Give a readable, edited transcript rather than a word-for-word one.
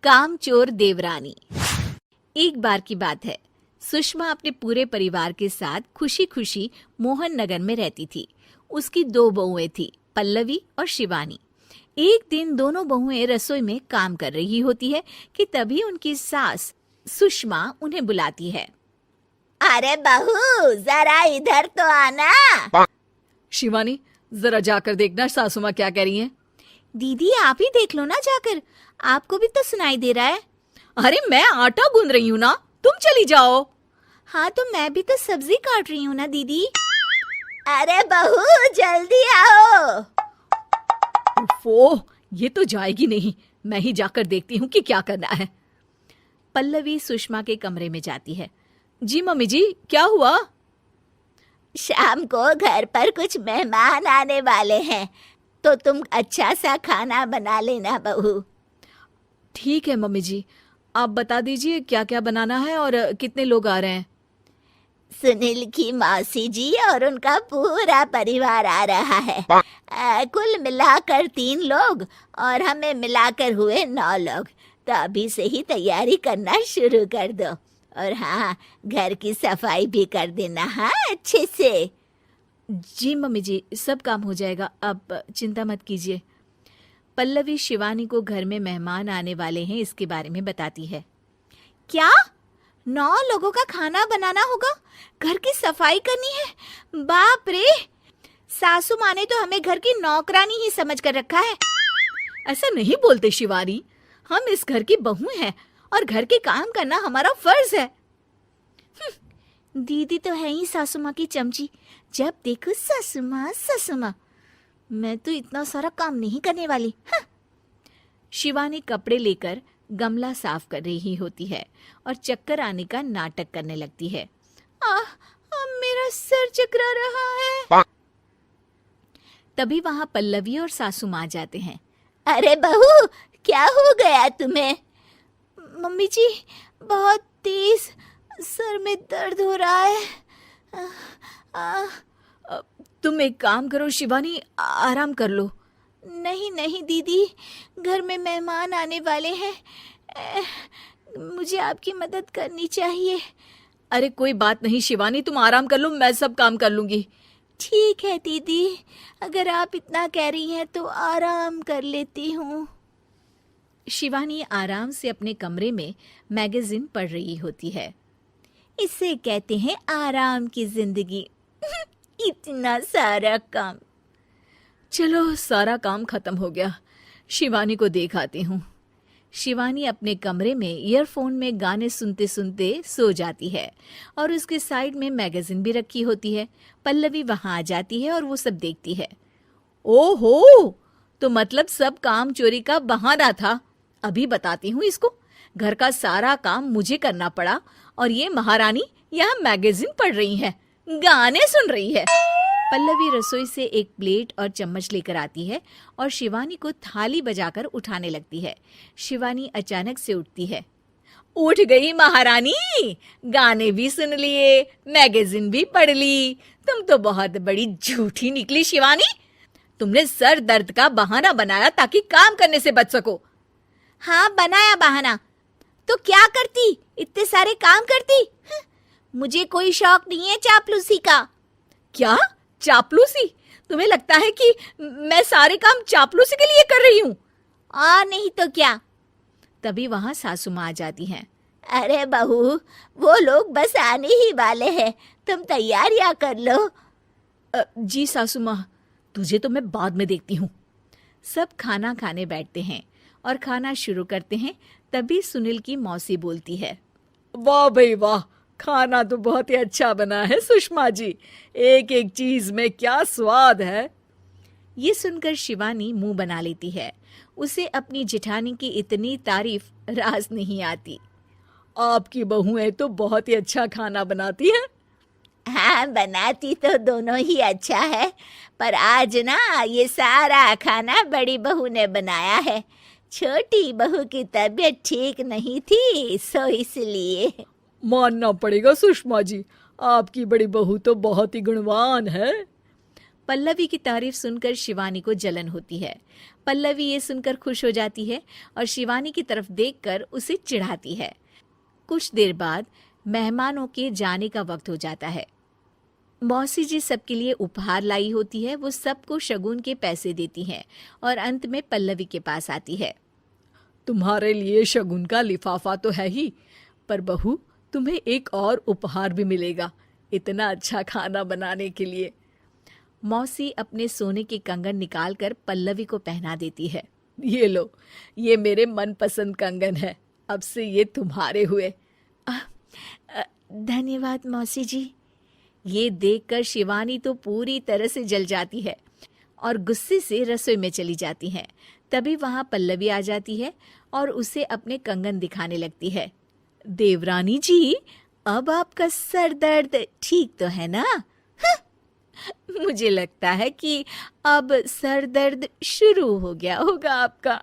कामचोर देवरानी। एक बार की बात है, सुषमा अपने पूरे परिवार के साथ खुशी खुशी मोहन नगर में रहती थी। उसकी 2 बहुएं थी, पल्लवी और शिवानी। एक दिन दोनों बहुएं रसोई में काम कर रही होती है कि तभी उनकी सास सुषमा उन्हें बुलाती है। अरे बहू, जरा इधर तो आना। शिवानी, जरा जाकर देखना सासू माँ क्या कह रही हैं। दीदी आप ही देख लो ना जाकर, आपको भी तो सुनाई दे रहा है। अरे मैं आटा गूंद रही हूँ ना, तुम चली जाओ। हाँ तो मैं भी तो सब्जी काट रही हूँ ना दीदी। अरे बहू जल्दी आओ। ओफो, ये तो जाएगी नहीं। मैं ही जाकर देखती हूँ कि क्या करना है। पल्लवी सुषमा के कमरे में जाती है। जी मम्मी जी, क्या हुआ? शाम को घर पर कुछ मेहमान आने वाले हैं, तो तुम अच्छा सा खाना बना लेना बहू। ठीक है मम्मी जी, आप बता दीजिए क्या क्या बनाना है और कितने लोग आ रहे हैं। सुनील की मौसी जी और उनका पूरा परिवार आ रहा है। कुल मिलाकर 3 लोग और हमें मिलाकर हुए 9 लोग। तो अभी से ही तैयारी करना शुरू कर दो। और हाँ, घर की सफाई भी कर देना, हाँ अच्छे से। जी मम्मी जी, सब काम हो जाएगा, आप चिंता मत कीजिए। पल्लवी शिवानी को घर में मेहमान आने वाले हैं इसके बारे में बताती है। क्या 9 लोगों का खाना बनाना होगा, घर की सफाई करनी है? बाप रे, सासू माँ ने तो हमें घर की नौकरानी ही समझ कर रखा है। ऐसा नहीं बोलते शिवानी, हम इस घर की बहू हैं और घर के काम करना हमारा फर्ज है। दीदी तो है ही सासू माँ की चमची, जब देखो सासू माँ सासू माँ। मैं तो इतना सारा काम नहीं करने वाली। शिवानी कपड़े लेकर गमला साफ कर रही होती है और चक्कर आने का नाटक करने लगती है। मेरा सर चकरा रहा है। तभी वहां पल्लवी और सासू माँ जाते हैं। अरे बहू, क्या हो गया तुम्हें? मम्मी जी, बहुत तेज सर में दर्द हो रहा है। तुम एक काम करो शिवानी, आराम कर लो। नहीं नहीं दीदी, घर में मेहमान आने वाले हैं, मुझे आपकी मदद करनी चाहिए। अरे कोई बात नहीं शिवानी, तुम आराम कर लो, मैं सब काम कर लूंगी। ठीक है दीदी, अगर आप इतना कह रही हैं तो आराम कर लेती हूँ। शिवानी आराम से अपने कमरे में मैगजीन पढ़ रही होती है। इसे कहते हैं आराम की जिंदगी। इतना सारा काम। चलो सारा काम खत्म हो गया, शिवानी को देख आती हूँ। शिवानी अपने कमरे में ईयरफोन में गाने सुनते सुनते सो जाती है और उसके साइड में मैगजीन भी रखी होती है। पल्लवी वहां आ जाती है और वो सब देखती है। ओहो, तो मतलब सब काम चोरी का बहाना था। अभी बताती हूँ इसको। घर का सारा काम मुझे करना पड़ा और ये महारानी यहाँ मैगजीन पढ़ रही है, गाने सुन रही है। पल्लवी रसोई से एक प्लेट और चम्मच लेकर आती है और शिवानी को थाली बजाकर उठाने लगती है। शिवानी अचानक से उठती है। उठ गई महारानी, गाने भी सुन लिए, मैगजीन भी पढ़ ली। तुम तो बहुत बड़ी झूठी निकली शिवानी। तुमने सर दर्द का बहाना बनाया ताकि काम करने से बच सको। हाँ बनाया बहाना, तो क्या करती, इतने सारे काम करती। मुझे कोई शौक नहीं है चापलूसी का। क्या चापलूसी? तुम्हें लगता है कि मैं सारे काम चापलूसी के लिए कर रही हूँ? और नहीं तो क्या। तभी वहां सासू माँ आ जाती हैं। अरे बहू, वो लोग बस आने ही वाले हैं, तुम तैयारियां कर लो। जी सासू माँ, तुझे तो मैं बाद में देखती हूँ। सब खाना खाने बैठते हैं और खाना शुरू करते हैं। तभी सुनील की मौसी बोलती है। वाह भाई वाह, खाना तो बहुत ही अच्छा बना है सुषमा जी, एक एक चीज में क्या स्वाद है। ये सुनकर शिवानी मुंह बना लेती है। उसे अपनी जेठानी की इतनी तारीफ रास नहीं आती। आपकी बहुएं तो बहुत ही अच्छा खाना बनाती हैं। हाँ बनाती तो दोनों ही अच्छा है, पर आज ना ये सारा खाना बड़ी बहू ने बनाया है। छोटी बहू की तबीयत ठीक नहीं थी, सो इसलिए। मानना पड़ेगा सुषमा जी, आपकी बड़ी बहू तो बहुत ही गुणवान है। पल्लवी की तारीफ सुनकर शिवानी को जलन होती है। पल्लवी ये सुनकर खुश हो जाती है और शिवानी की तरफ देखकर उसे चिढ़ाती है। कुछ देर बाद मेहमानों के जाने का वक्त हो जाता है। मौसी जी सबके लिए उपहार लाई होती है। वो सबको शगुन के पैसे देती हैं और अंत में पल्लवी के पास आती है। तुम्हारे लिए शगुन का लिफाफा तो है ही, पर बहू तुम्हें एक और उपहार भी मिलेगा इतना अच्छा खाना बनाने के लिए। मौसी अपने सोने के कंगन निकालकर पल्लवी को पहना देती है। ये लो, ये मेरे मनपसंद कंगन है, अब से ये तुम्हारे हुए। धन्यवाद मौसी जी। ये देखकर शिवानी तो पूरी तरह से जल जाती है और गुस्से से रसोई में चली जाती है। तभी वहां पल्लवी आ जाती है और उसे अपने कंगन दिखाने लगती है। देवरानी जी, अब आपका सर दर्द ठीक तो है ना? मुझे लगता है कि अब सर दर्द शुरू हो गया होगा आपका।